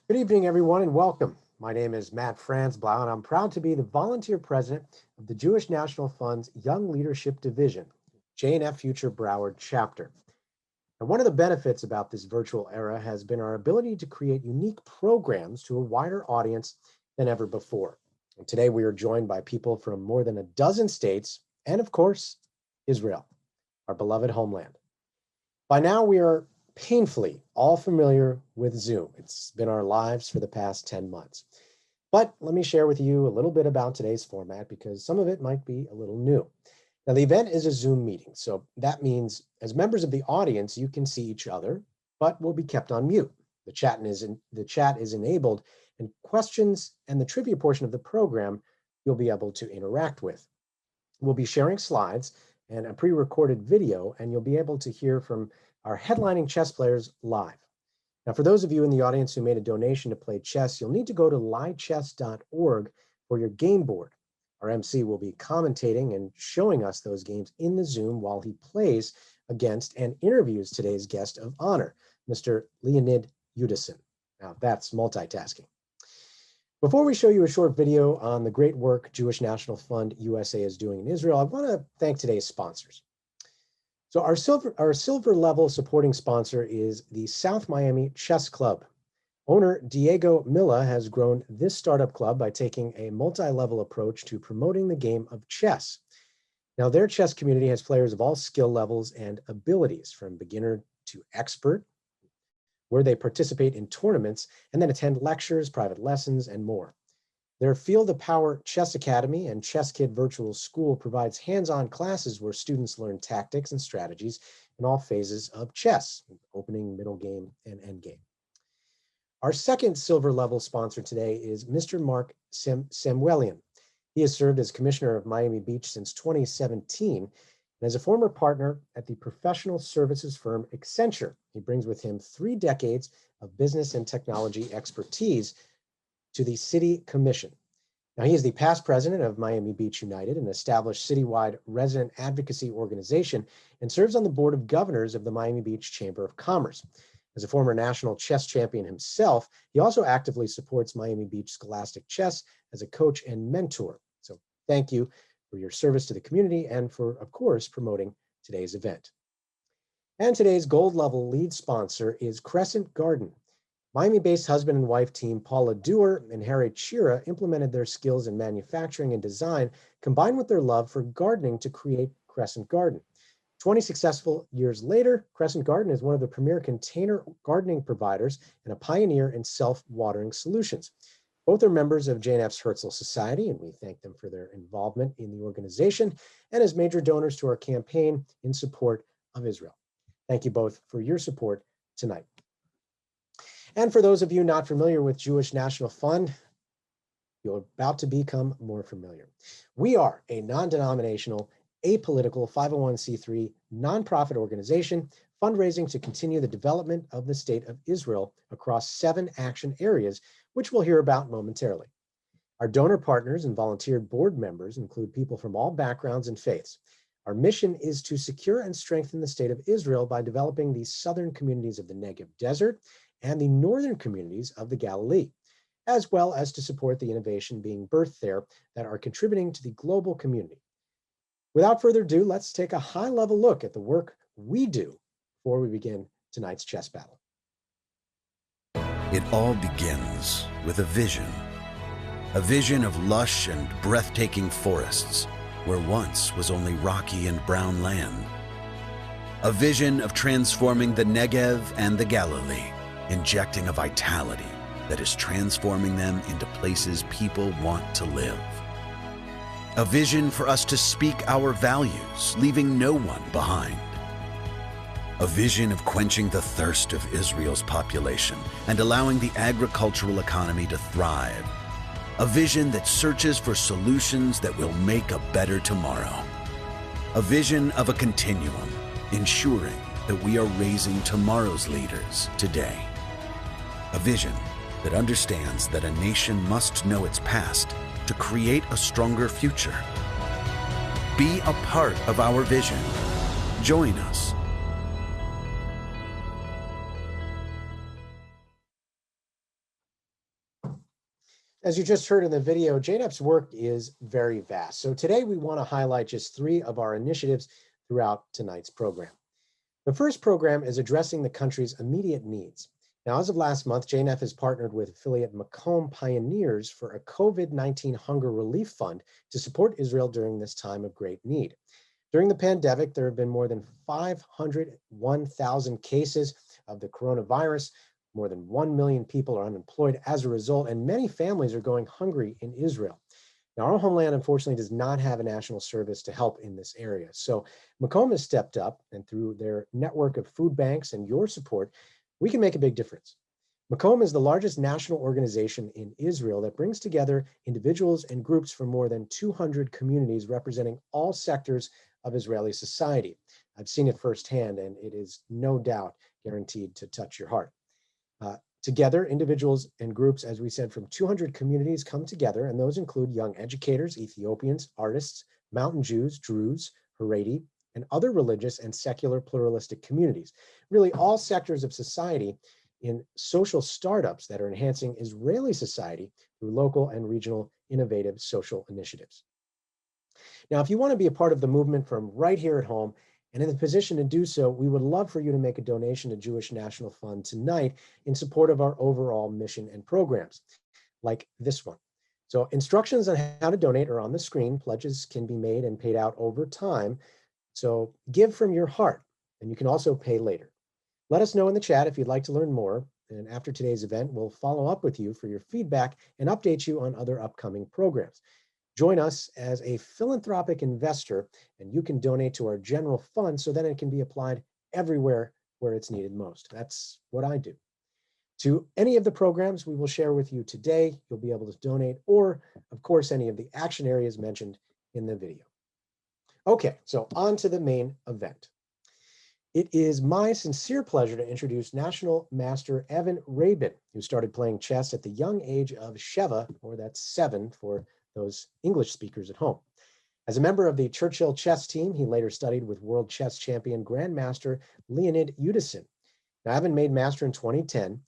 Good evening, everyone, and welcome. My name is Matt Franzblau, and I'm proud to be the volunteer president of the Jewish National Fund's Young Leadership Division, J&F Future Broward Chapter. And one of the benefits about this virtual era has been our ability to create unique programs to a wider audience than ever before. And today we are joined by people from more than a dozen states and, of course, Israel, our beloved homeland. By now, we are painfully all familiar with Zoom. It's been our lives for the past 10 months. But let me share with you a little bit about today's format because some of it might be a little new. Now, the event is a Zoom meeting, so that means as members of the audience, you can see each other, but will be kept on mute. The chat is enabled, and questions and the trivia portion of the program you'll be able to interact with. We'll be sharing slides and a pre-recorded video, and you'll be able to hear from our headlining chess players live. Now, for those of you in the audience who made a donation to play chess, you'll need to go to lichess.org for your game board. Our MC will be commentating and showing us those games in the Zoom while he plays against and interviews today's guest of honor, Mr. Leonid Yudasin. Now, that's multitasking. Before we show you a short video on the great work Jewish National Fund USA is doing in Israel, I want to thank today's sponsors. So our silver level supporting sponsor is the South Miami Chess Club. Owner Diego Milla has grown this startup club by taking a multi-level approach to promoting the game of chess. Now, their chess community has players of all skill levels and abilities, from beginner to expert, where they participate in tournaments and then attend lectures, private lessons, and more. Their Feel the Power Chess Academy and Chess Kid Virtual School provides hands-on classes where students learn tactics and strategies in all phases of chess, opening, middle game, and end game. Our second silver level sponsor today is Mr. Mark Samuelian. He has served as commissioner of Miami Beach since 2017 and as a former partner at the professional services firm Accenture. He brings with him 3 decades of business and technology expertise to the City Commission. Now, he is the past president of Miami Beach United, an established citywide resident advocacy organization, and serves on the board of governors of the Miami Beach Chamber of Commerce. As a former national chess champion himself, he also actively supports Miami Beach Scholastic Chess as a coach and mentor. So thank you for your service to the community and for, of course, promoting today's event. And today's gold level lead sponsor is Crescent Garden. Miami-based husband and wife team Paula Dewar and Harry Chira implemented their skills in manufacturing and design, combined with their love for gardening, to create Crescent Garden. 20 successful years later, Crescent Garden is one of the premier container gardening providers and a pioneer in self-watering solutions. Both are members of J&F's Herzl Society, and we thank them for their involvement in the organization and as major donors to our campaign in support of Israel. Thank you both for your support tonight. And for those of you not familiar with Jewish National Fund, you're about to become more familiar. We are a non-denominational, apolitical 501c3 nonprofit organization fundraising to continue the development of the state of Israel across 7 action areas, which we'll hear about momentarily. Our donor partners and volunteer board members include people from all backgrounds and faiths. Our mission is to secure and strengthen the state of Israel by developing the southern communities of the Negev Desert and the northern communities of the Galilee, as well as to support the innovation being birthed there that are contributing to the global community. Without further ado, let's take a high-level look at the work we do before we begin tonight's chess battle. It all begins with a vision of lush and breathtaking forests where once was only rocky and brown land. A vision of transforming the Negev and the Galilee, injecting a vitality that is transforming them into places people want to live. A vision for us to speak our values, leaving no one behind. A vision of quenching the thirst of Israel's population and allowing the agricultural economy to thrive. A vision that searches for solutions that will make a better tomorrow. A vision of a continuum, ensuring that we are raising tomorrow's leaders today. A vision that understands that a nation must know its past to create a stronger future. Be a part of our vision. Join us. As you just heard in the video, JNEF's work is very vast. So today we want to highlight just 3 of our initiatives throughout tonight's program. The first program is addressing the country's immediate needs. Now, as of last month, JNEF has partnered with affiliate Macomb Pioneers for a COVID-19 hunger relief fund to support Israel during this time of great need. During the pandemic, there have been more than 501,000 cases of the coronavirus. More than 1 million people are unemployed as a result, and many families are going hungry in Israel. Now, our homeland, unfortunately, does not have a national service to help in this area. So Macomb has stepped up, and through their network of food banks and your support, we can make a big difference. Macomb is the largest national organization in Israel that brings together individuals and groups from more than 200 communities representing all sectors of Israeli society. I've seen it firsthand, and it is no doubt guaranteed to touch your heart. Together, individuals and groups, as we said, from 200 communities come together, and those include young educators, Ethiopians, artists, Mountain Jews, Druze, Haredi, and other religious and secular pluralistic communities. Really all sectors of society in social startups that are enhancing Israeli society through local and regional innovative social initiatives. Now, if you want to be a part of the movement from right here at home, and in the position to do so, we would love for you to make a donation to Jewish National Fund tonight in support of our overall mission and programs, like this one. So instructions on how to donate are on the screen. Pledges can be made and paid out over time. So give from your heart, and you can also pay later. Let us know in the chat if you'd like to learn more. And after today's event, we'll follow up with you for your feedback and update you on other upcoming programs. Join us as a philanthropic investor, and you can donate to our general fund so that it can be applied everywhere where it's needed most. That's what I do. To any of the programs we will share with you today, you'll be able to donate, or of course, any of the action areas mentioned in the video. Okay, so on to the main event. It is my sincere pleasure to introduce National Master Evan Rabin, who started playing chess at the young age of Sheva, or that's 7 for those English speakers at home. As a member of the Churchill chess team, he later studied with world chess champion Grandmaster Leonid Yudasin. Now, Evan made master in 2010.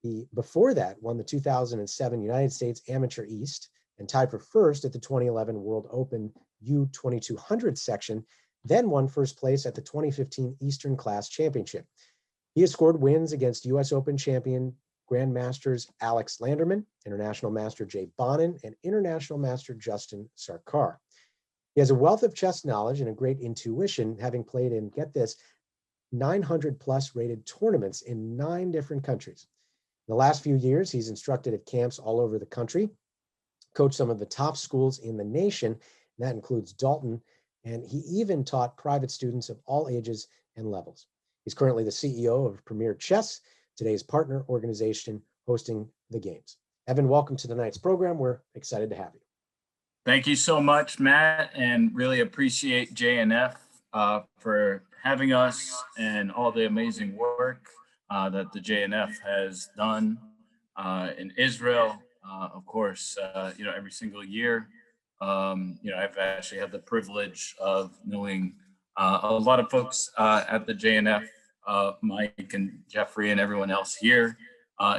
He, before that, won the 2007 United States Amateur East and tied for first at the 2011 World Open U2200 section, then won first place at the 2015 Eastern Class Championship. He has scored wins against US Open champion Grandmasters Alex Landerman, International Master Jay Bonin, and International Master Justin Sarkar. He has a wealth of chess knowledge and a great intuition, having played in, get this, 900 plus rated tournaments in 9 different countries. In the last few years, he's instructed at camps all over the country, coached some of the top schools in the nation, and that includes Dalton, and he even taught private students of all ages and levels. He's currently the CEO of Premier Chess, today's partner organization hosting the games. Evan, welcome to tonight's program. We're excited to have you. Thank you so much, Matt, and really appreciate JNF for having us and all the amazing work that the JNF has done in Israel. Of course, every single year. I've actually had the privilege of knowing a lot of folks at the JNF, Mike and Jeffrey and everyone else here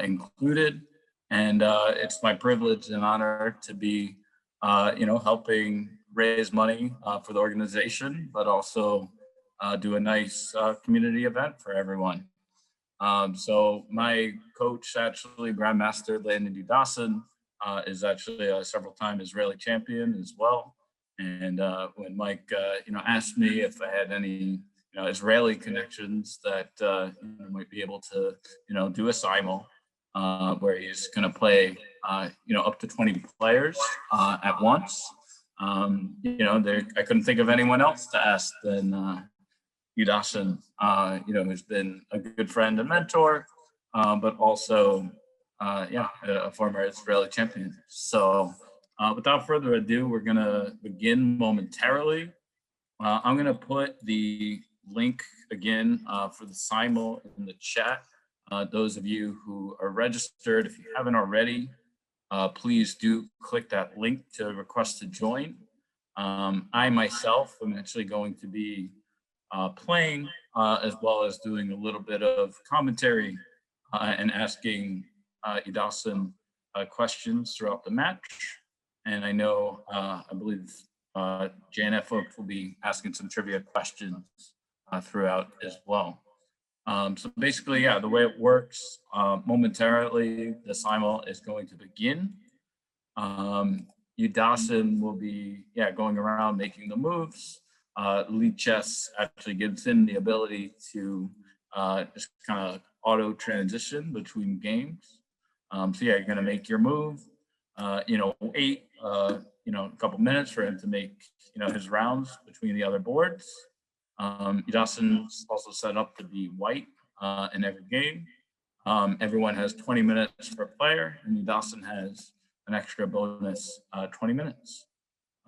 included. And it's my privilege and honor to be, helping raise money for the organization, but also do a nice community event for everyone. So my coach, actually, Grandmaster Leonid Yudasin, is actually a several-time Israeli champion as well. And when Mike, asked me if I had any, Israeli connections that might be able to, do a simul where he's going to play, up to 20 players at once. I couldn't think of anyone else to ask than Yudasin, who's been a good friend and mentor, but also, a former Israeli champion. So without further ado, we're going to begin momentarily. I'm going to put the link again for the simul in the chat. Those of you who are registered, if you haven't already, please do click that link to request to join. I myself am actually going to be playing as well as doing a little bit of commentary and asking Yudasin questions throughout the match. And I know, I believe JNF folks will be asking some trivia questions throughout as well. So basically, yeah, the way it works, momentarily, the simul is going to begin. Yudasin will be, going around making the moves. Lichess actually gives him the ability to just kind of auto transition between games. So yeah, you're going to make your move, wait, a couple minutes for him to make, his rounds between the other boards. Yudasin's also set up to be white in every game. Everyone has 20 minutes per player, and Yudasin has an extra bonus 20 minutes.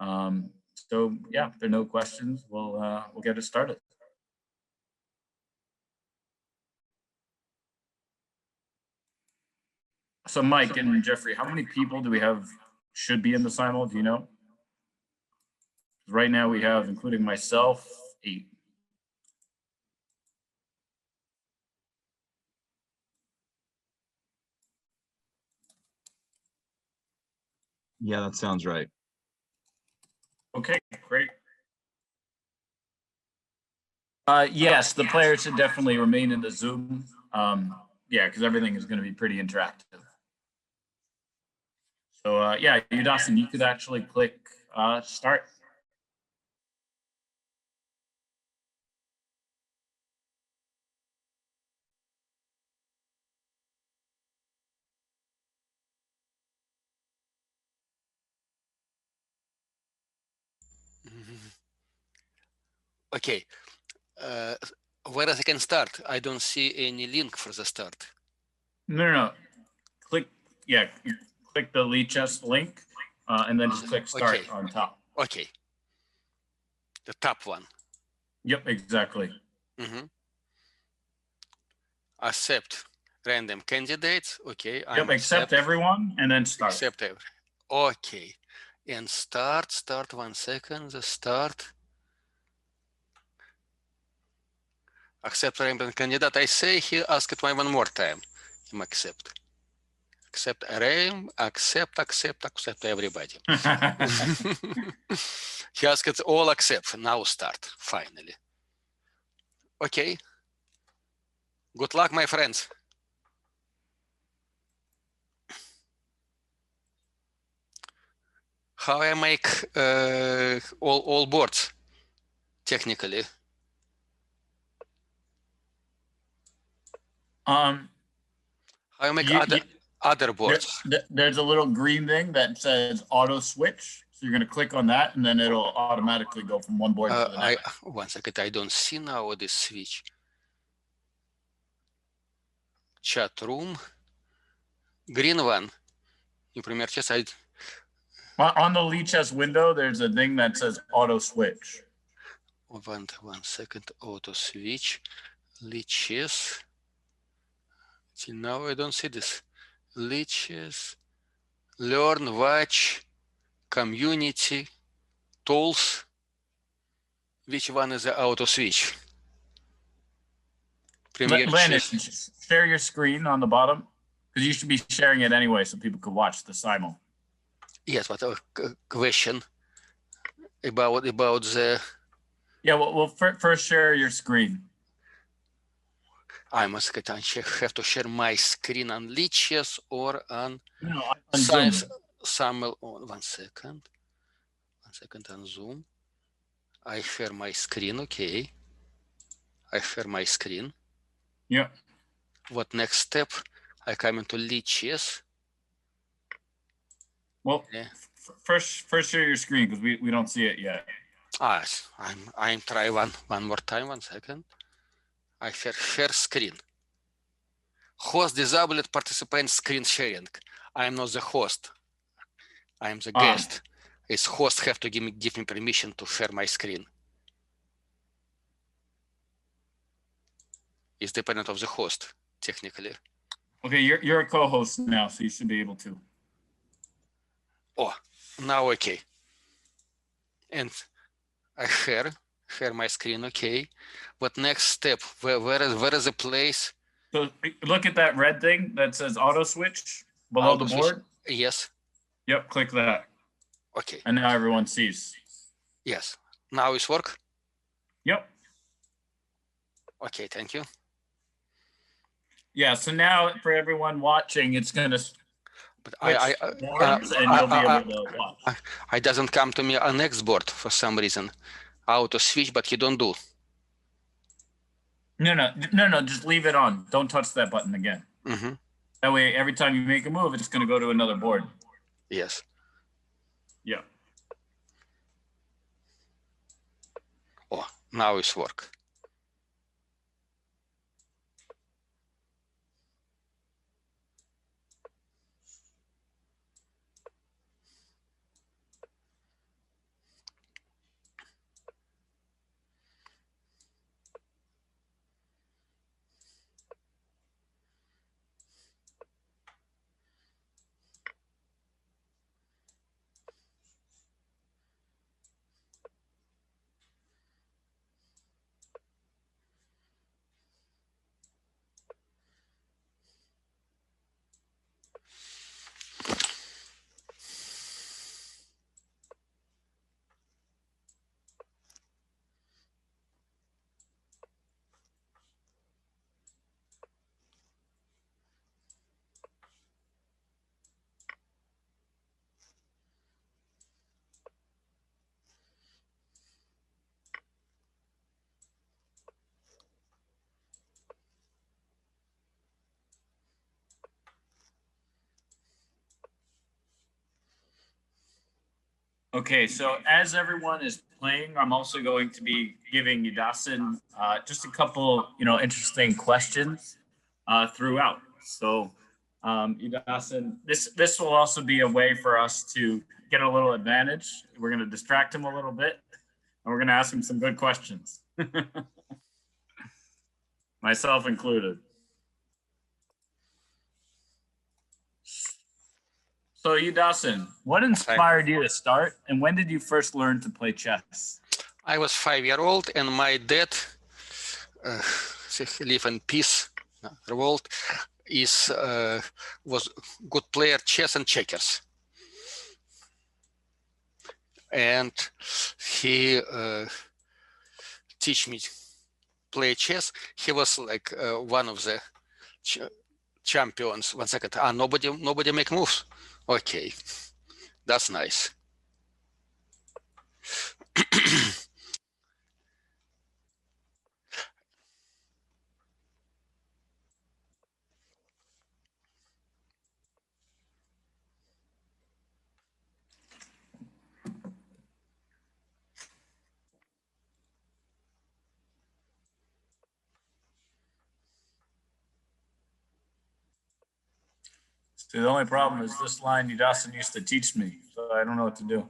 So yeah, if there are no questions, we'll get it started. So Mike and Jeffrey, how many people do we have should be in the simul? Do you know? Right now we have, including myself, 8. Yeah, that sounds right. Okay, great. Yes, the players should definitely remain in the Zoom. Because everything is going to be pretty interactive. So Yudasin, you could actually click start. Okay, where I can start? I don't see any link for the start. No. Click the Lichess link, and then just click start on top. Okay, the top one. Yep, exactly. Accept random candidates. Okay. Yep, accept everyone and then start. Accept every. Okay, and start 1 second. The start. Accept random candidate. I say he asked me one more time. Him accept. Accept array. Accept everybody. He asked all accept. Now start. Finally. Okay. Good luck, my friends. How I make all boards technically? How I make other boards? There's a little green thing that says auto switch. So you're going to click on that, and then it'll automatically go from one board to the next. 1 second. I don't see now this switch. Chat room. Green one. Например, сейчас on the Lichess window, there's a thing that says auto switch. 1 second. Auto switch. Lichess. Till now I don't see this. Lichess. Learn, watch, community, tools. Which one is the auto switch? Landon, share your screen on the bottom, because you should be sharing it anyway so people could watch the simul. Yes, but a question about the... Yeah, well first share your screen. I must have to share my screen on Lichess or on Science Simul. 1 second. 1 second on Zoom. I share my screen. Okay. I share my screen. Yeah. What next step? I come into Lichess. Well, first share your screen because we don't see it yet. I'm try one more time. 1 second. I share screen. Host disabled participant screen sharing. I am not the host. I am the guest. It's host have to give me permission to share my screen. It's dependent of the host, technically. Okay, you're a co-host now, so you should be able to. Oh, now okay. And I share my screen. Okay. What next step? Where is the place? So look at that red thing that says auto switch below the board. Yes. Yep, click that. Okay. And now everyone sees. Yes. Now it's work. Yep. Okay, thank you. Yeah, so now for everyone watching, it's going to But switch boards and you'll be able to watch. I doesn't come to me an export for some reason. Auto switch, but he don't do. No, just leave it on. Don't touch that button again. Mm-hmm. That way, every time you make a move, it's going to go to another board. Yes. Yeah. Oh, now it's work. Okay, so as everyone is playing, I'm also going to be giving Yudasin just a couple, interesting questions throughout. So, Yudasin, this will also be a way for us to get a little advantage. We're going to distract him a little bit, and we're going to ask him some good questions, myself included. So, Yudasin, what inspired you to start, and when did you first learn to play chess? I was 5-year-old, and my dad, live in peace, the world, was good player chess and checkers, and he teach me play chess. He was like one of the champions. 1 second. Nobody make moves. Okay, that's nice. See, the only problem is this line Yudasin used to teach me, so I don't know what to do.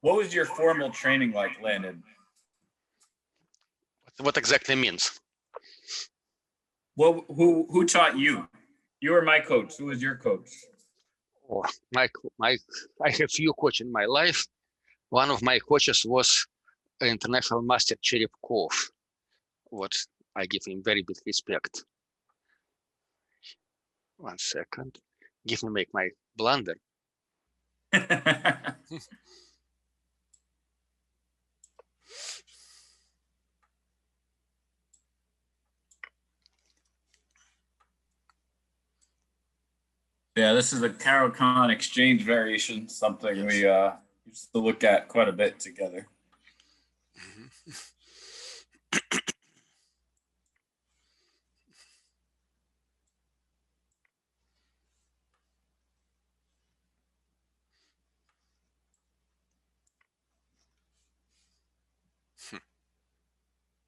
What was your formal training like, Leonid? What exactly means? Well, who taught you? You were my coach. Who was your coach? Oh, I have few coaches in my life. One of my coaches was international master Cherepkov. What I give him very big respect. 1 second. Give me make my blunder. Yeah, this is a Caro-Kann exchange variation, something we used to look at quite a bit together.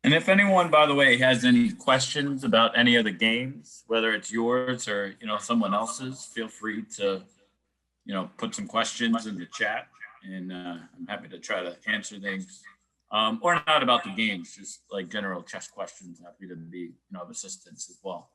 And if anyone, by the way, has any questions about any of the games, whether it's yours or someone else's, feel free to put some questions in the chat, and I'm happy to try to answer things, or not about the games, just like general chess questions. Happy to be of assistance as well.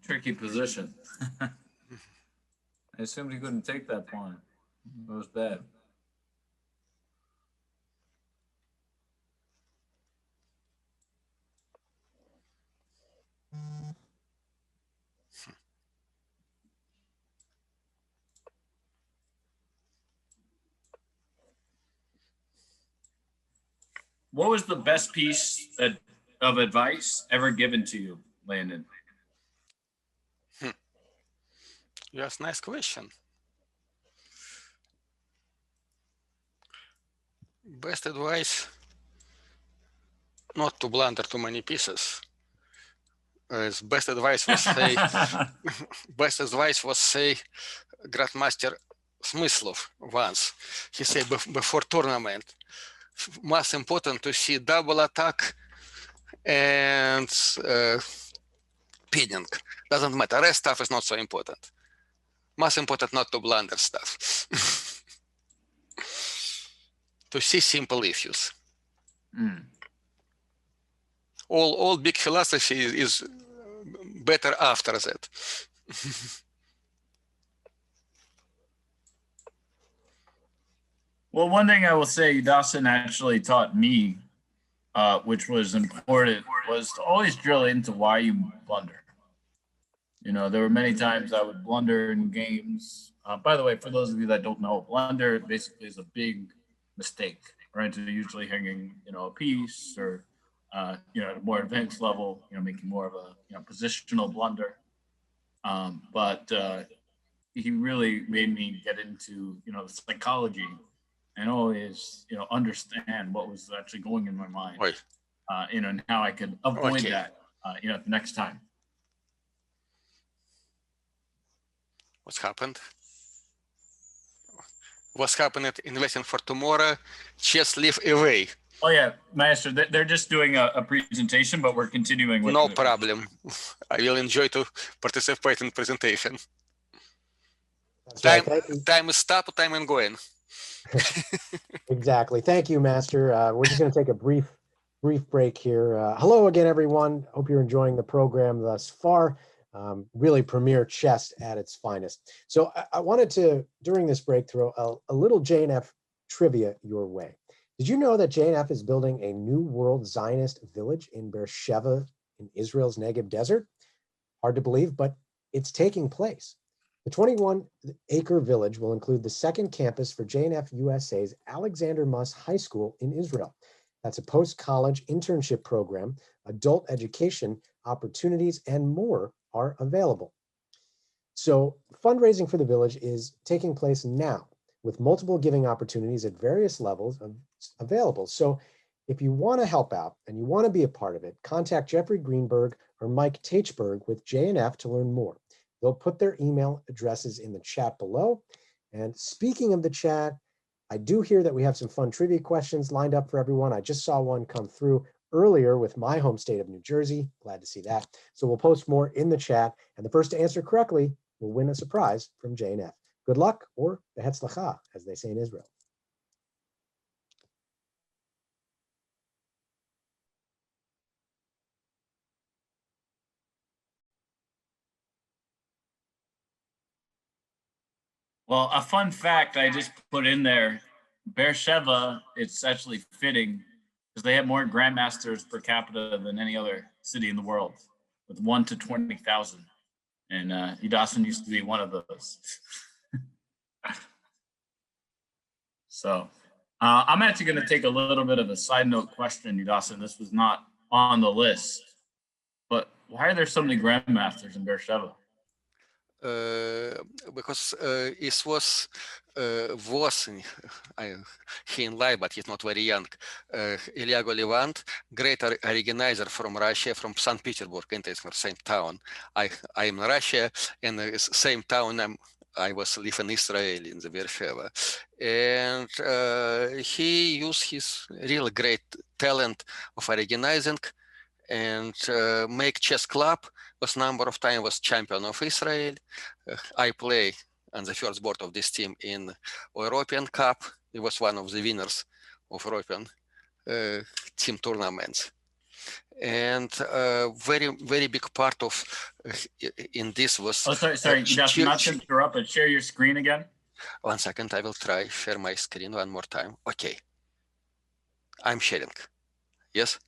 Tricky position. I assumed he couldn't take that pawn. It was bad. What was the best piece of advice ever given to you, Landon? Yes, nice question. Best advice, not to blunder too many pieces. Best advice was say, Grandmaster Smyslov once. He said before tournament, most important to see double attack and pinning. Doesn't matter. Rest stuff is not so important. Most important not to blunder stuff. To see simple issues. All big philosophy is better after that. Well, one thing I will say, Yudasin actually taught me, which was important, was to always drill into why you blunder. There were many times I would blunder in games. By the way, for those of you that don't know, blunder basically is a big mistake, right? So usually hanging, a piece, or at a more advanced level, making more of a positional blunder. But he really made me get into the psychology and always understand what was actually going in my mind, and how I could avoid that the next time. What's happened? What's happening at Investing for Tomorrow? Chess live away. Oh yeah, Master, they're just doing a presentation, but we're continuing with no problem. I will enjoy to participate in presentation. Time is stop, time and going. Exactly. Thank you, Master. We're just going to take a brief break here. Hello again, everyone. Hope you're enjoying the program thus far. Really premier chess at its finest. So I wanted to, during this break, throw a little J&F trivia your way. Did you know that J&F is building a new world Zionist village in Beersheba in Israel's Negev desert? Hard to believe, but It's taking place. The 21-acre village will include the second campus for JNF USA's Alexander Muss High School in Israel. That's a post-college internship program, adult education opportunities, and more are available. So fundraising for the village is taking place now with multiple giving opportunities at various levels available. So if you want to help out and you want to be a part of it, contact Jeffrey Greenberg or Mike Teichberg with JNF to learn more. They'll put their email addresses in the chat below. And speaking of the chat, I do hear that we have some fun trivia questions lined up for everyone. I just saw one come through earlier with my home state of New Jersey. Glad to see that. So we'll post more in the chat. And the first to answer correctly will win a surprise from JNF. Good luck, or behetzlacha, as they say in Israel. Well, a fun fact I just put in there, Beersheba, it's actually fitting because they have more grandmasters per capita than any other city in the world, with 1 to 20,000. And Yudasin used to be one of those. So I'm actually going to take a little bit of a side note question, Yudasin. This was not on the list, but why are there so many grandmasters in Beersheba? Because it was he in life, but he's not very young. Eliago Levant, great organizer from Russia, from St. Petersburg, and it's the same town. I am in Russia, and the same town I was living in Israel in the Beersheba, and he used his really great talent of organizing and make chess club. Was number of times was champion of Israel. I play on the first board of this team in European Cup. He was one of the winners of European team tournaments. And very big part of in this was. Oh, sorry, Yudasin, not to interrupt, but share your screen again. 1 second, I will try share my screen one more time. Okay, I'm sharing. Yes.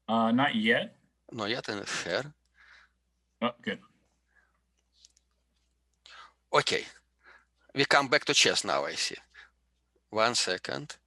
Not yet. Not yet, and share. Oh, good. Okay, we come back to chess now, I see. 1 second.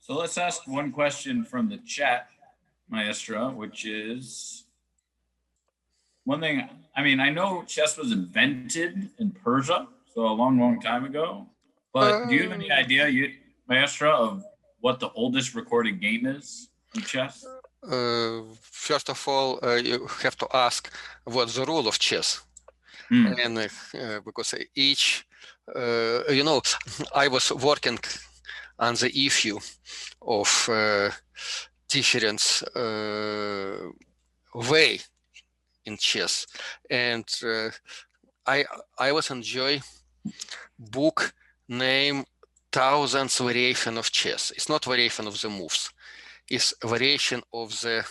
So let's ask one question from the chat, Maestra, which is one thing. I mean, I know chess was invented in Persia, so a long time ago. But do you have any idea, Maestra, of what the oldest recorded game is in chess? First of all, you have to ask what's the rule of chess. And because each, you know, I was working on the issue of different way in chess, and I was enjoy book named thousands variation of chess. It's not variation of the moves. It's variation of the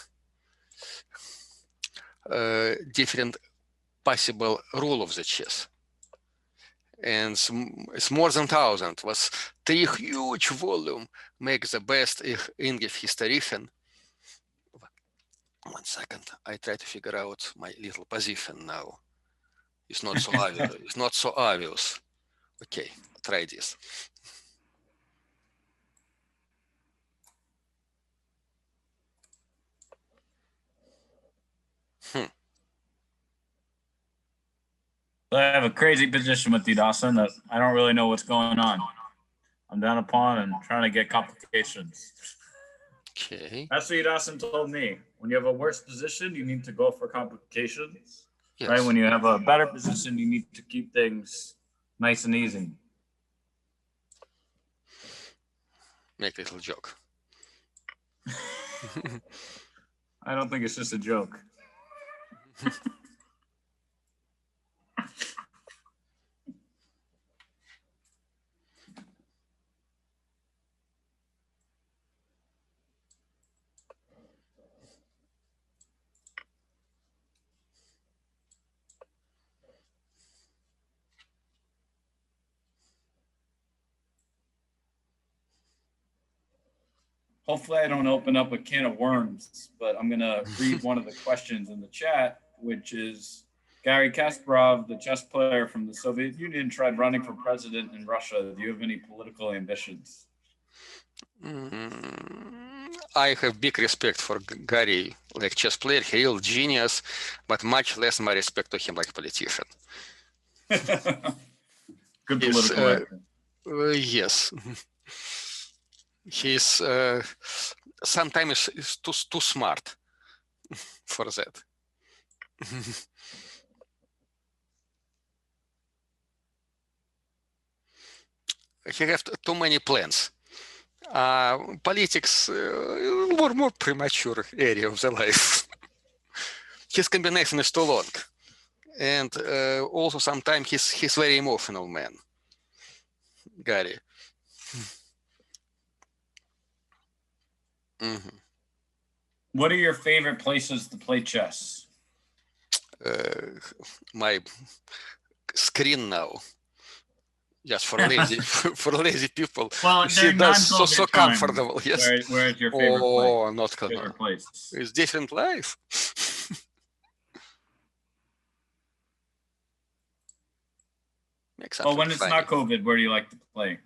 different possible rule of the chess. And it's more than 1,000. Was 3 huge volume make the best English historian. 1 second. I try to figure out my little position now. It's not so obvious. It's not so obvious. Okay, try this. I have a crazy position with Yudasin that I don't really know what's going on. I'm down a pawn and trying to get complications. Okay. That's what Yudasin told me. When you have a worse position, you need to go for complications. Yes. Right? When you have a better position, you need to keep things nice and easy. Make a little joke. I don't think it's just a joke. Hopefully I don't open up a can of worms, but I'm going to read one of the questions in the chat, which is Garry Kasparov, the chess player from the Soviet Union, tried running for president in Russia. Do you have any political ambitions? I have big respect for Garry, like chess player, he real genius, but much less my respect to him like politician. Good political actor. Yes. He's sometimes is too smart for that. He have too many plans. Politics more premature area of the life. His combination is too long, and also sometimes he's very emotional man, Garry. What are your favorite places to play chess? My screen now. Yes, for lazy for lazy people. Well, See, that's so comfortable. Yes. Where is your favorite place? Oh, not Favorite place. It's different life. Well, when it's not COVID, where do you like to play?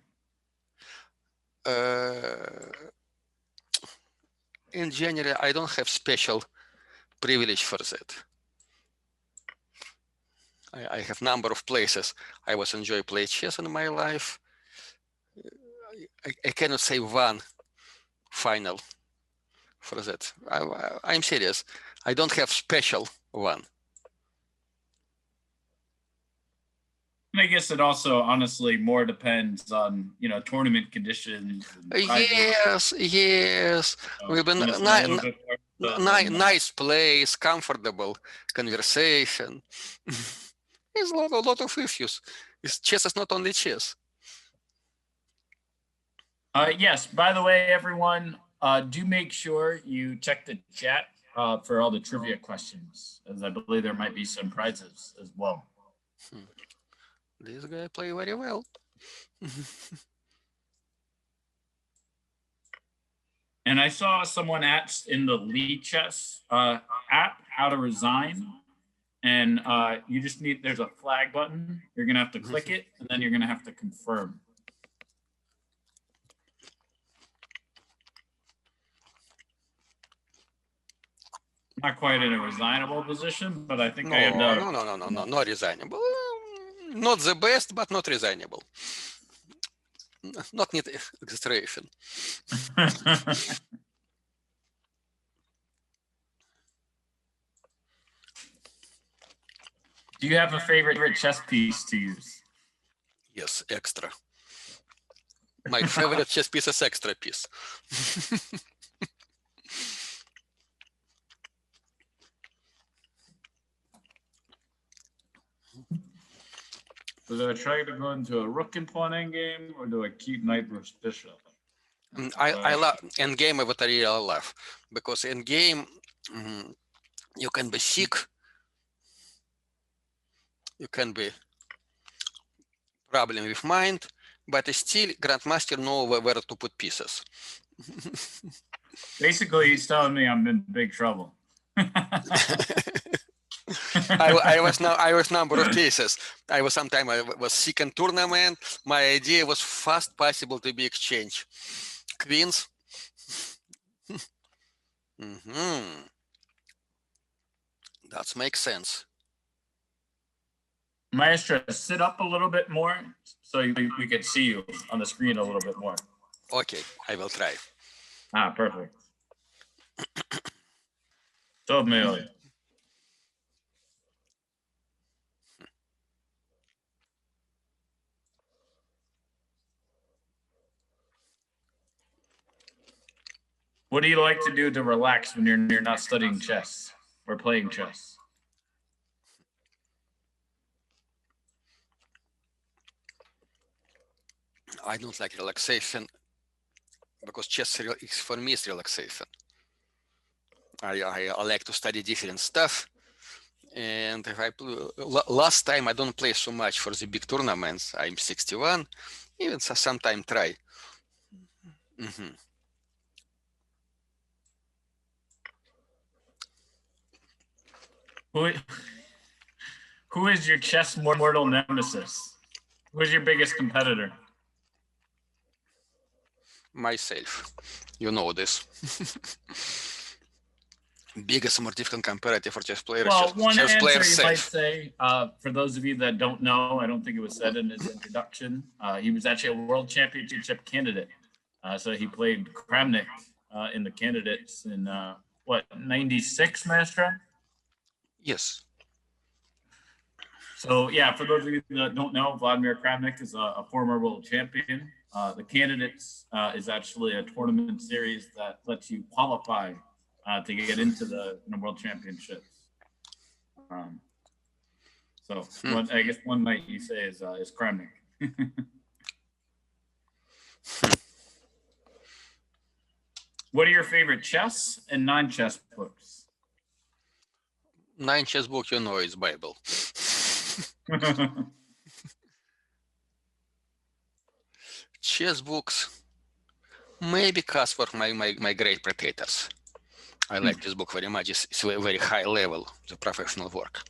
In general, I don't have special privilege for that. I have number of places I was enjoy play chess in my life. I cannot say one final for that. I'm serious. I don't have special one. I guess it also honestly more depends on, tournament conditions. Yes. We've been nice place, comfortable conversation. There's a lot of issues. Chess is not only chess. Yes. By the way, everyone, do make sure you check the chat for all the trivia questions, as I believe there might be some prizes as well. This guy play very well. And I saw someone asked in the Lead Chess app how to resign. And you just there's a flag button. You're going to have to click it, and then you're going to have to confirm. Not quite in a resignable position, but I think I end up. No, not resignable. Not the best, but not resignable. Not need exaggeration. Do you have a favorite chess piece to use? Yes, extra. My favorite chess piece is extra piece. So do I try to go into a rook and pawn endgame, or do I keep knight versus bishop? I love endgame. What I really love, because endgame you can be sick, you can be problem with mind, but still Grandmaster know where to put pieces. Basically, he's telling me I'm in big trouble. I was number of cases. I was sick in tournament. My idea was fast possible to be exchanged. Queens. That makes sense. Maestro, sit up a little bit more so we could see you on the screen a little bit more. Okay, I will try. Perfect. Top melee. What do you like to do to relax when you're not studying chess or playing chess? I don't like relaxation because chess for me is relaxation. I like to study different stuff, and if I last time I don't play so much for the big tournaments. I'm 61, even sometime try. Who is your chess mortal nemesis? Who is your biggest competitor? Myself, you know this. Biggest more difficult comparative for chess players. Well, one chess answer players you might say, for those of you that don't know, I don't think it was said in his introduction, he was actually a world championship candidate. So he played Kramnik in the candidates in, 96, Maestro? Yes. So yeah, for those of you that don't know, Vladimir Kramnik is a former world champion. The candidates is actually a tournament series that lets you qualify to get into the world championships. What I guess one might you say is Kramnik. What are your favorite chess and non-chess books? Non-chess book, you know, is Bible. Chess books, maybe Kasparov, my great predators. I like this book very much. It's a very high level, the professional work.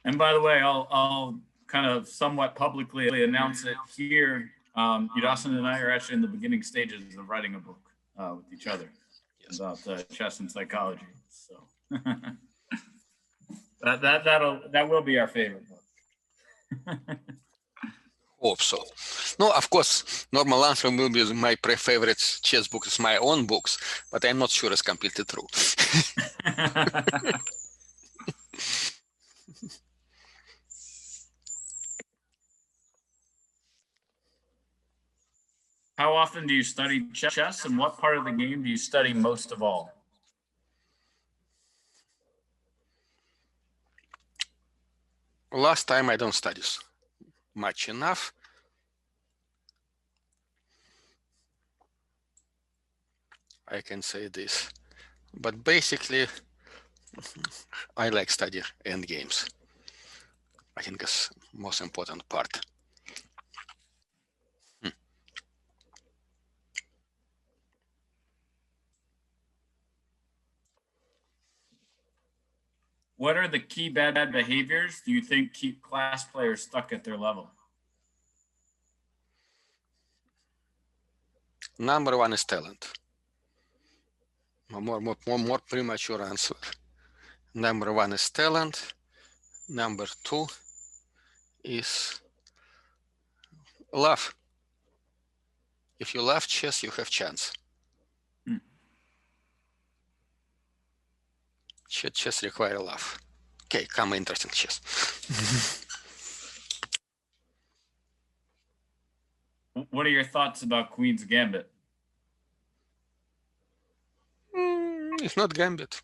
And by the way, I'll kind of somewhat publicly announce it here. Yudasin and I are actually in the beginning stages of writing a book with each other about chess and psychology. So that will be our favorite book. Hope so. No, of course, normal answer will be my favorite chess book is my own books, but I'm not sure it's completely true. How often do you study chess, and what part of the game do you study most of all? Last time I don't study much enough. I can say this, but basically I like study end games. I think it's most important part. What are the key bad behaviors do you think keep class players stuck at their level? Number one is talent. More premature answer. Number one is talent. Number two is love. If you love chess, you have chance. Chess require love. Okay, come interesting chess. What are your thoughts about Queen's Gambit? It's not Gambit.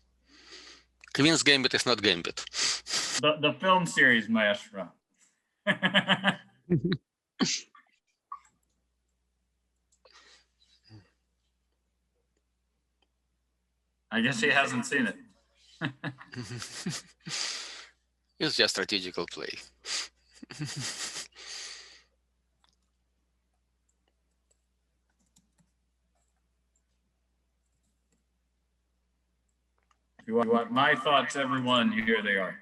Queen's Gambit is not Gambit. The film series, Maestro. I guess he hasn't seen it. It's just strategical play. If you want my thoughts, everyone, here they are.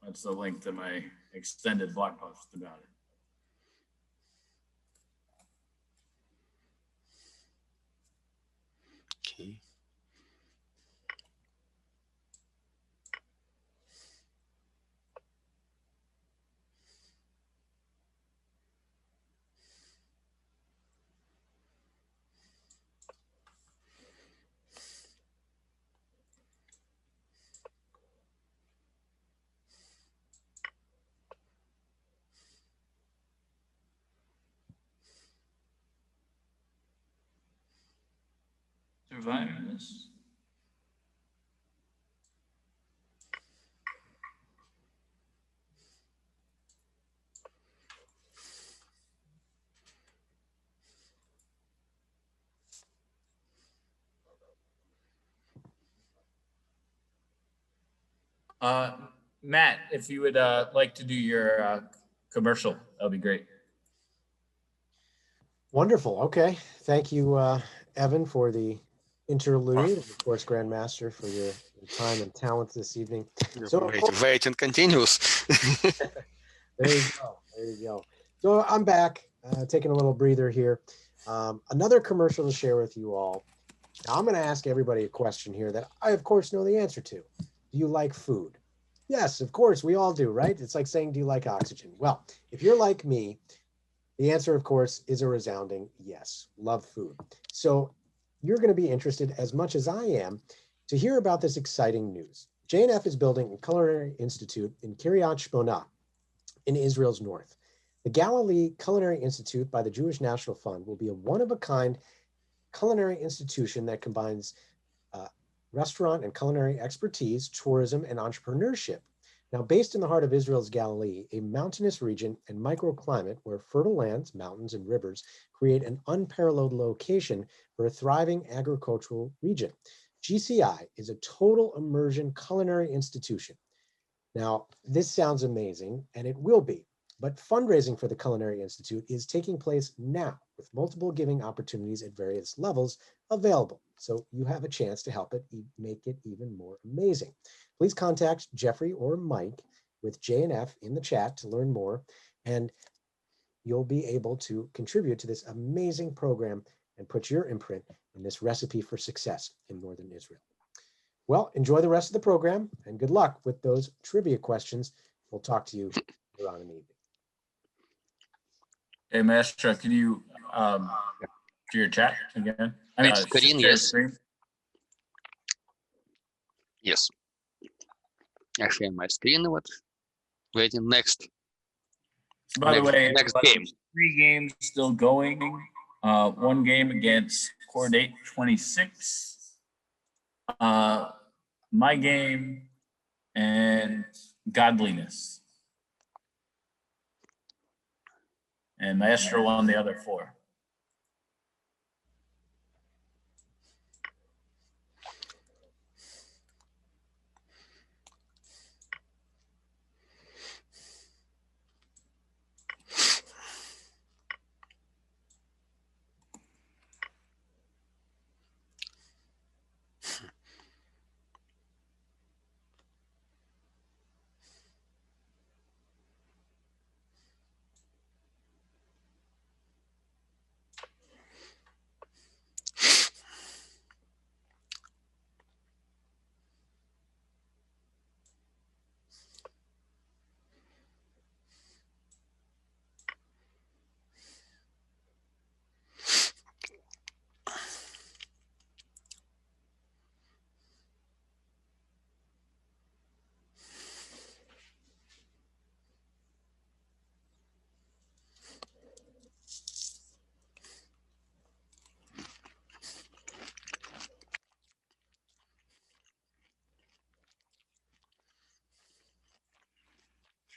That's the link to my extended blog post about it. Okay. Surviving this. Matt, if you would like to do your commercial, that would be great. Wonderful. Okay. Thank you, Evan, for the interlude. Of course, Grandmaster, for your time and talent this evening. So, Waiting continues. there you go. There you go. So I'm back, taking a little breather here. Another commercial to share with you all. Now, I'm going to ask everybody a question here that I, of course, know the answer to. Do you like food? Yes, of course, we all do, right? It's like saying, do you like oxygen? Well, if you're like me, the answer, of course, is a resounding yes. Love food. So you're going to be interested as much as I am to hear about this exciting news. J&F is building a culinary institute in Kiryat Shmona in Israel's north. The Galilee Culinary Institute by the Jewish National Fund will be a one-of-a-kind culinary institution that combines restaurant and culinary expertise, tourism, and entrepreneurship. Now, based in the heart of Israel's Galilee, a mountainous region and microclimate where fertile lands, mountains, and rivers create an unparalleled location for a thriving agricultural region. GCI is a total immersion culinary institution. Now, this sounds amazing, and it will be, but fundraising for the Culinary Institute is taking place now with multiple giving opportunities at various levels available. So you have a chance to help it make it even more amazing. Please contact Jeffrey or Mike with J&F in the chat to learn more, and you'll be able to contribute to this amazing program and put your imprint in this recipe for success in Northern Israel. Well, enjoy the rest of the program and good luck with those trivia questions. We'll talk to you later on in the evening. Hey, Maestro, can you do your chat again? I mean, screen, share yes. screen. Yes. I share my screen. What? Waiting next. So by the way, next game. 3 games still going. 1 game against Core Date 26. My game and Godliness. And Maestro won the other 4.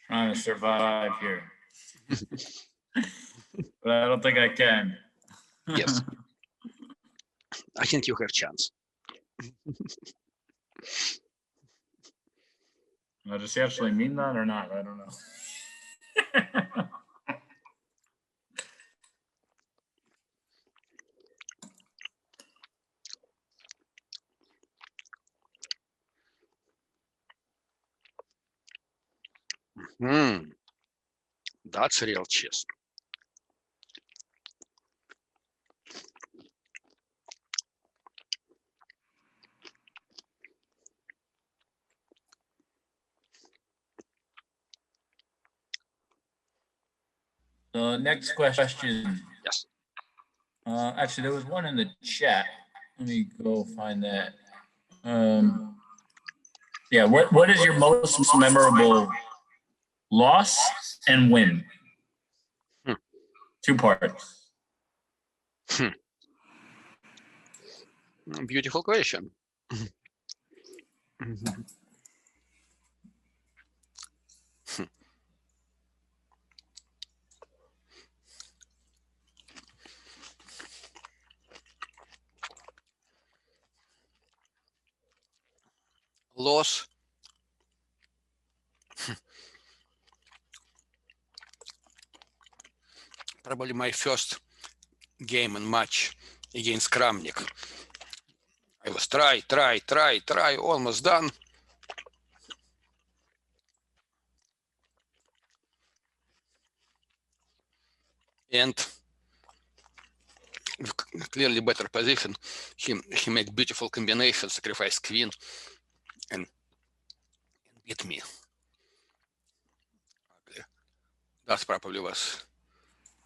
Trying to survive here. But I don't think I can. Yes. I think you have chance. Now, does he actually mean that or not? I don't know. That's real chess. The next question. Yes. Actually, there was one in the chat. Let me go find that. Yeah, what is your most memorable loss and win? 2 parts. Beautiful question. Loss. Probably my first game and match against Kramnik. I was try, almost done. And clearly better position. He made beautiful combination, sacrifice queen, and beat me. That probably was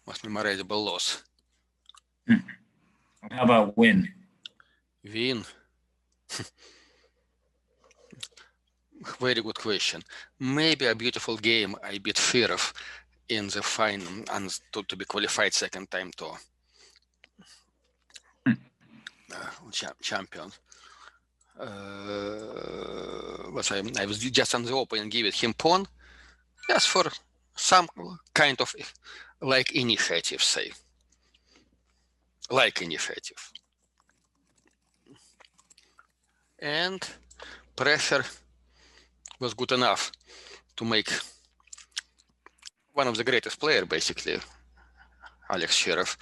most memorable loss. How about win? Win. Very good question. Maybe a beautiful game I beat Firov in the final and to be qualified second time to champion. But I was just on the open and give it him pawn, just for some kind of like initiative, say. Like initiative. And pressure was good enough to make one of the greatest players, basically, Alex Sheriff,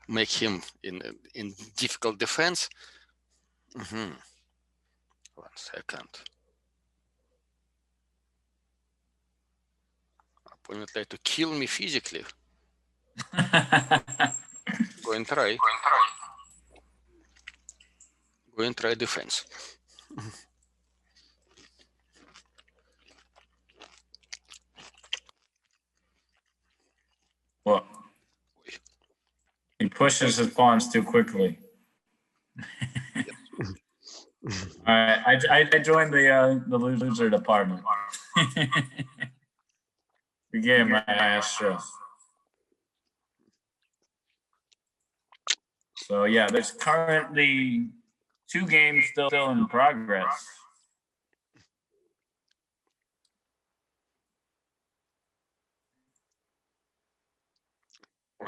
make him in difficult defense. 1 second. Opponent tried to kill me physically. Go and try. Go and try defense. What? He pushes his pawns too quickly. All right, I joined the loser department. The game my Astro. So yeah, there's currently 2 games still in progress.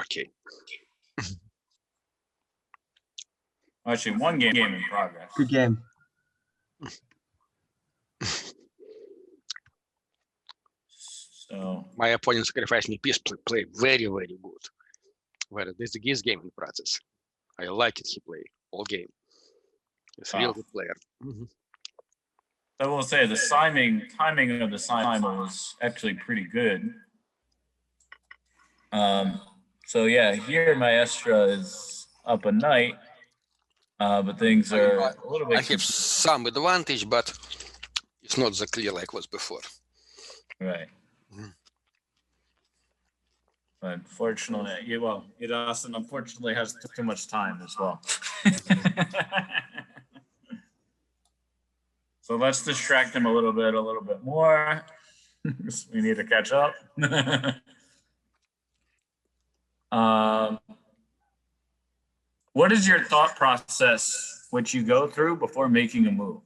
Okay. Actually, 1 game in progress. Good game. So my opponent sacrificed me piece, play very, very good. Well, this is game in process. I like it. He play all game. He's a real good player. I will say the timing of the sign was actually pretty good. So yeah, here Maestra is up a knight, but things are a little bit. I have some advantage, but it's not so clear like was before. Right. But unfortunately, Yudasin unfortunately has too much time as well. So let's distract him a little bit more. We need to catch up. What is your thought process which you go through before making a move?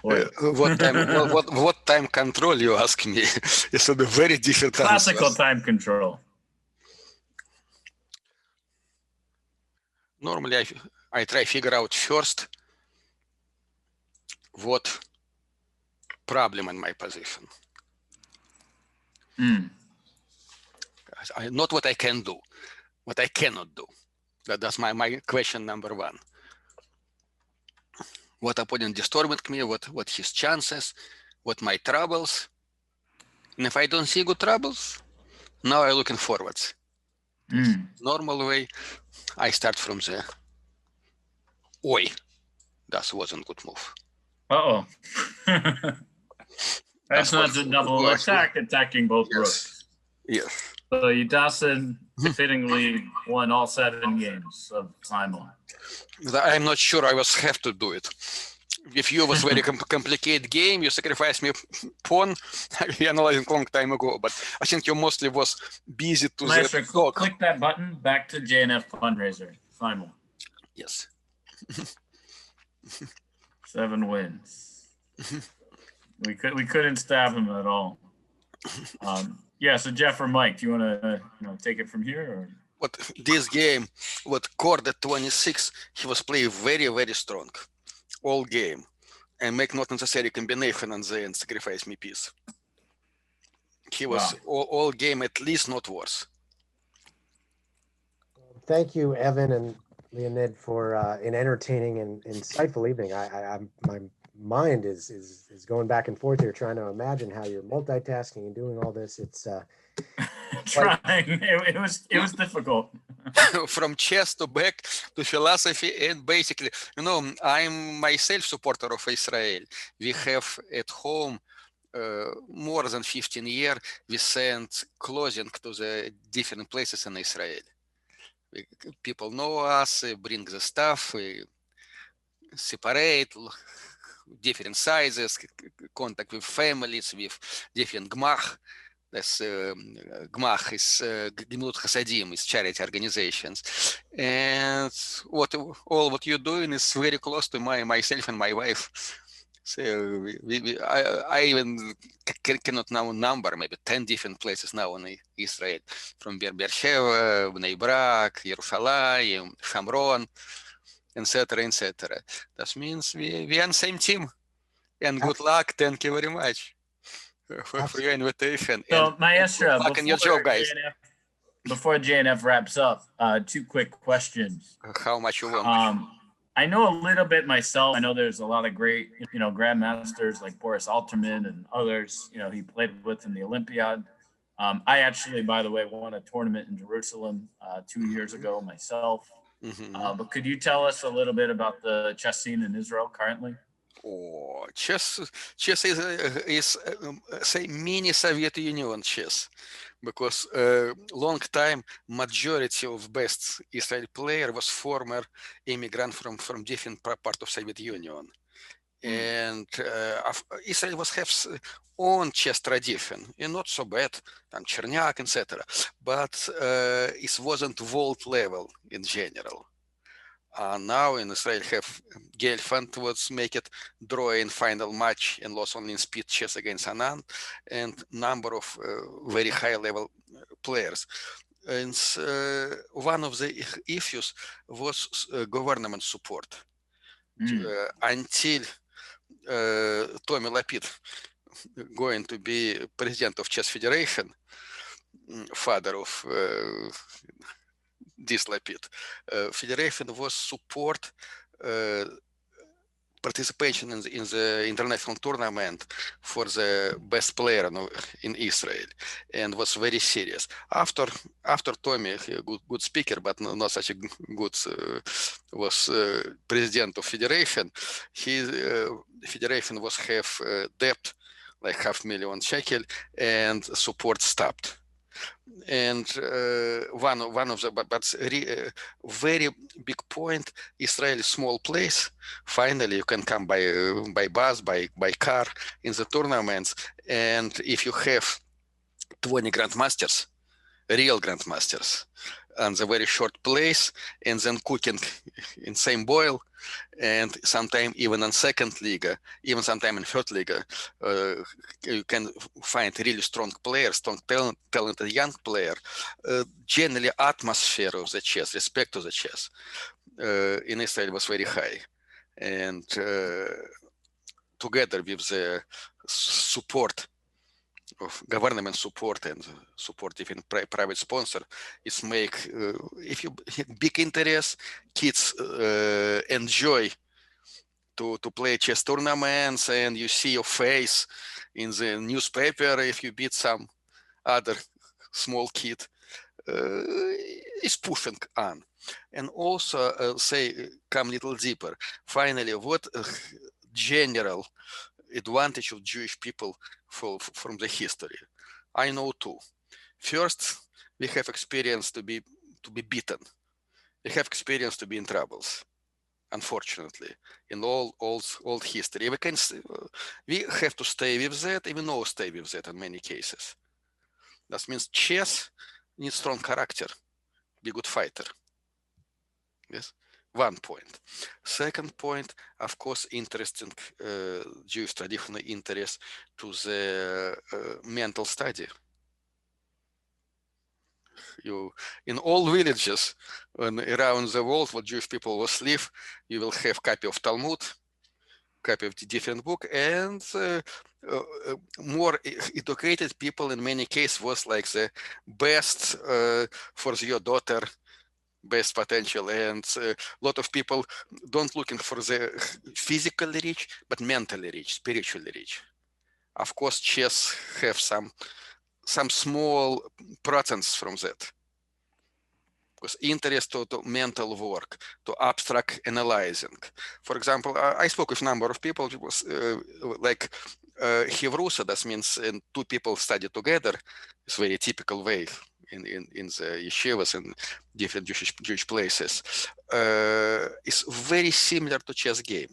Boy, what time control you ask me? It's a very different classical answer. time control. Normally, I try figure out first what problem in my position. Not what I can do, what I cannot do. That's my question number one. What opponent disturbing me, what his chances, what my troubles. And if I don't see good troubles, now I'm looking forwards. Normal way, I start from the oi, that wasn't good move. Uh-oh. That's not a double attack, attacking both rooks. Yes. So Yudasin fittingly won all 7 games of Simon. I'm not sure I was have to do it. If you was very complicated game, you sacrificed me pawn. We analyzed a long time ago, but I think you mostly was busy to Maestro, the talk. click that button back to JNF fundraiser. Simon. Yes. 7 wins. We couldn't stab him at all. Yeah. So Jeff or Mike, do you want to take it from here? Or? What this game, what court at 26, he was playing very, very strong, all game, and make not necessary combination on the end, sacrifice me piece. He was all game at least not worse. Thank you, Evan and Leonid, for an entertaining and insightful evening. My mind is going back and forth here, trying to imagine how you're multitasking and doing all this. It's trying. It was difficult. From chess to back to philosophy, and basically, I'm myself supporter of Israel. We have at home more than 15 years. We send clothing to the different places in Israel. People know us, bring the stuff, we separate different sizes, contact with families, with different gmach. This gmach is Gemilut Hasadim, is charity organizations, and what you're doing is very close to myself and my wife. So I even cannot now number maybe 10 different places now in Israel, from Beersheba, Bnei Brak, Yerushalayim, Shamron, etc., etc. That means we are on the same team. And good luck. Thank you very much for your invitation. So, and Maestro, good luck in your job, guys. Before JNF wraps up, 2 quick questions. How much you want? I know a little bit myself. I know there's a lot of great, grandmasters like Boris Alterman and others, he played with in the Olympiad. I actually, by the way, won a tournament in Jerusalem 2 years ago myself. But could you tell us a little bit about the chess scene in Israel currently? Oh, chess is say mini Soviet Union chess, because long time majority of best Israeli player was former immigrant from different part of Soviet Union, and Israel was have own chess tradition, and not so bad, Cherniak, etc. But it wasn't world level in general. Now in Israel have Gelfand was make it draw in final match and lost only in speed chess against Anand, and number of very high level players. And one of the issues was government support until Tommy Lapid going to be president of Chess Federation, father of this Lapid. Federation was support participation in the international tournament for the best player in Israel, and was very serious. After Tommy, a good speaker, but not such a good, was president of Federation. Federation was have debt like $500,000 shekel, and support stopped. And one of the very big point, Israel is small place. Finally, you can come by bus, by car in the tournaments. And if you have 20 grandmasters, real grandmasters, on the very short place, and then cooking in same boil, and sometime even on second liga, even sometime in third liga, you can find really strong player, strong talented young player. Generally, atmosphere of the chess, respect to the chess in Israel was very high, and together with the support of government support and support even private sponsor, it's make if you big interest, kids enjoy to play chess tournaments, and you see your face in the newspaper if you beat some other small kid. Is pushing on. And also say come a little deeper. Finally, what general advantage of Jewish people from the history? I know two. First, we have experience to be beaten. We have experience to be in troubles. Unfortunately, in old history, we have to stay with that, even though stay with that in many cases. That means chess needs strong character, be a good fighter. Yes, one point. Second point, of course, interesting Jewish traditional interest to the mental study. In all villages around the world where Jewish people will live, you will have copy of Talmud, copy of the different book, and more educated people in many cases was like the best for your daughter, best potential, and a lot of people don't looking for the physically rich, but mentally rich, spiritually rich. Of course, chess have some small presence from that. Because interest to mental work, to abstract analyzing. For example, I spoke with a number of people. It was like Hevrusa, that means two people study together. It's very typical way in the yeshivas and different Jewish places. It's very similar to chess game.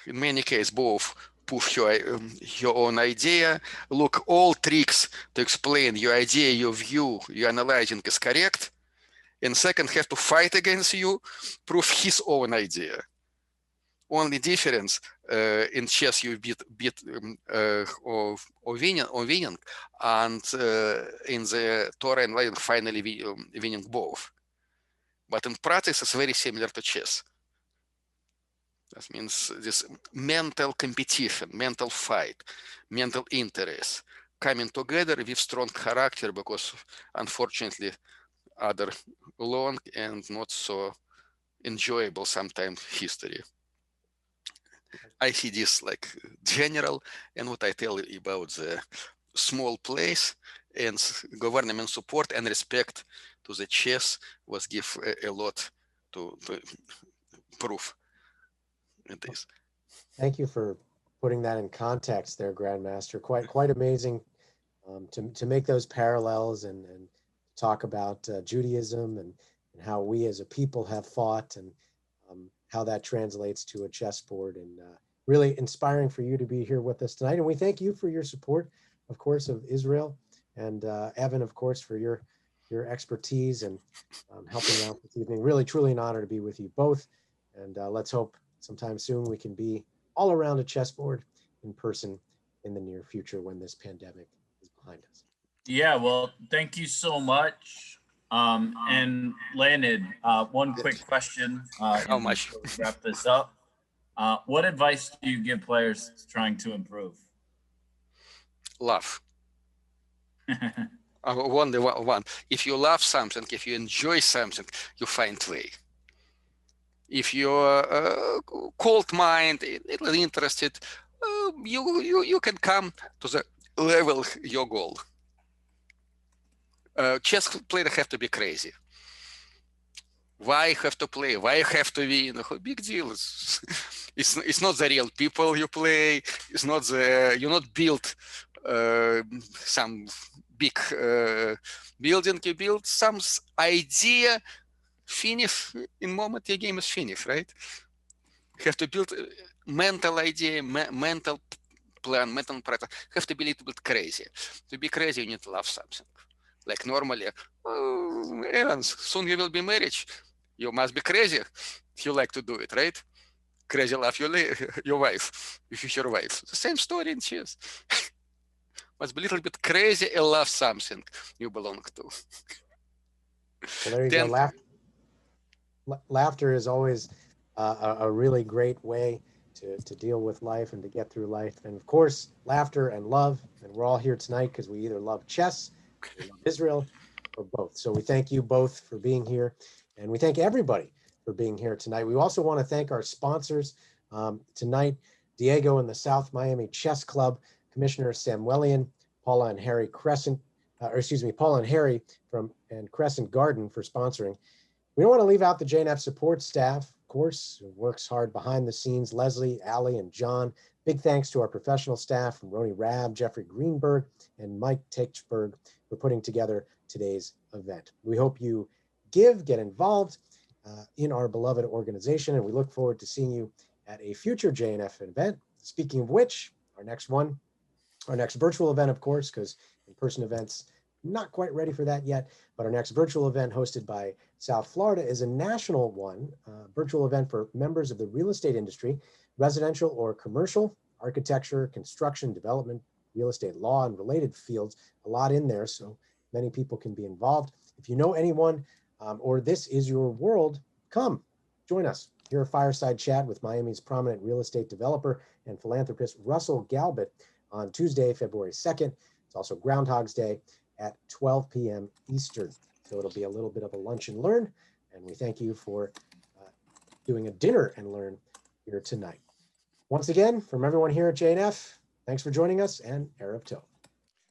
In many cases, both push your own idea, look all tricks to explain your idea, your view, your analyzing is correct, and second have to fight against you, prove his own idea. Only difference in chess you beat or winning, and in the Torah and Lenin finally winning both. But in practice, it's very similar to chess. That means this mental competition, mental fight, mental interest coming together with strong character, because unfortunately other long and not so enjoyable sometimes history. I see this like general, and what I tell you about the small place and government support and respect to the chess was give a lot to prove. It is. Thank you for putting that in context there, Grandmaster. Quite amazing to make those parallels and talk about Judaism and how we as a people have fought, and how that translates to a chessboard, and really inspiring for you to be here with us tonight. And we thank you for your support, of course, of Israel, and Evan, of course, for your expertise and helping out this evening. Really, truly an honor to be with you both. And let's hope sometime soon we can be all around a chessboard in person in the near future when this pandemic is behind us. Yeah, well, thank you so much. And Leonid, one quick question. How much? Before we wrap this up. What advice do you give players trying to improve? Love. Only one. If you love something, if you enjoy something, you find way. If you're cold mind, little interested, you can come to the level your goal. Chess player have to be crazy. Why have to play? Why have to win? Big deal. It's not the real people you play. It's not you're not built some big building. You build some idea. Finish in moment your game is finished, right? You have to build a mental idea, mental plan, mental practice. You have to be a little bit crazy. To be crazy, you need to love something. Like normally, oh, Evans, soon you will be married. You must be crazy if you like to do it, right? Crazy love your wife, if you your wife. The same story in chess. Must be a little bit crazy and love something you belong to. Well, there you Then, go. Laughter is always a really great way to deal with life and to get through life. And of course, laughter and love. And we're all here tonight because we either love chess, we love Israel, or both. So we thank you both for being here. And we thank everybody for being here tonight. We also want to thank our sponsors tonight, Diego and the South Miami Chess Club, Commissioner Samuelian, Paula and Harry Crescent, Paula and Harry and Crescent Garden for sponsoring. We don't want to leave out the JNF support staff, of course, who works hard behind the scenes, Leslie, Allie, and John. Big thanks to our professional staff from Roni Rabb, Jeffrey Greenberg, and Mike Teichberg for putting together today's event. We hope you get involved in our beloved organization, and we look forward to seeing you at a future JNF event. Speaking of which, our next virtual event, of course, because in-person events, not quite ready for that yet, but our next virtual event hosted by South Florida is a national one, virtual event for members of the real estate industry, residential or commercial, architecture, construction, development, real estate law, and related fields. A lot in there, so many people can be involved. If you know anyone or this is your world, come join us. Hear a fireside chat with Miami's prominent real estate developer and philanthropist Russell Gambit on Tuesday, February 2nd. It's also Groundhog's Day at 12 p.m. Eastern. So it'll be a little bit of a lunch and learn. And we thank you for doing a dinner and learn here tonight. Once again, from everyone here at JNF, thanks for joining us and Erev Tov.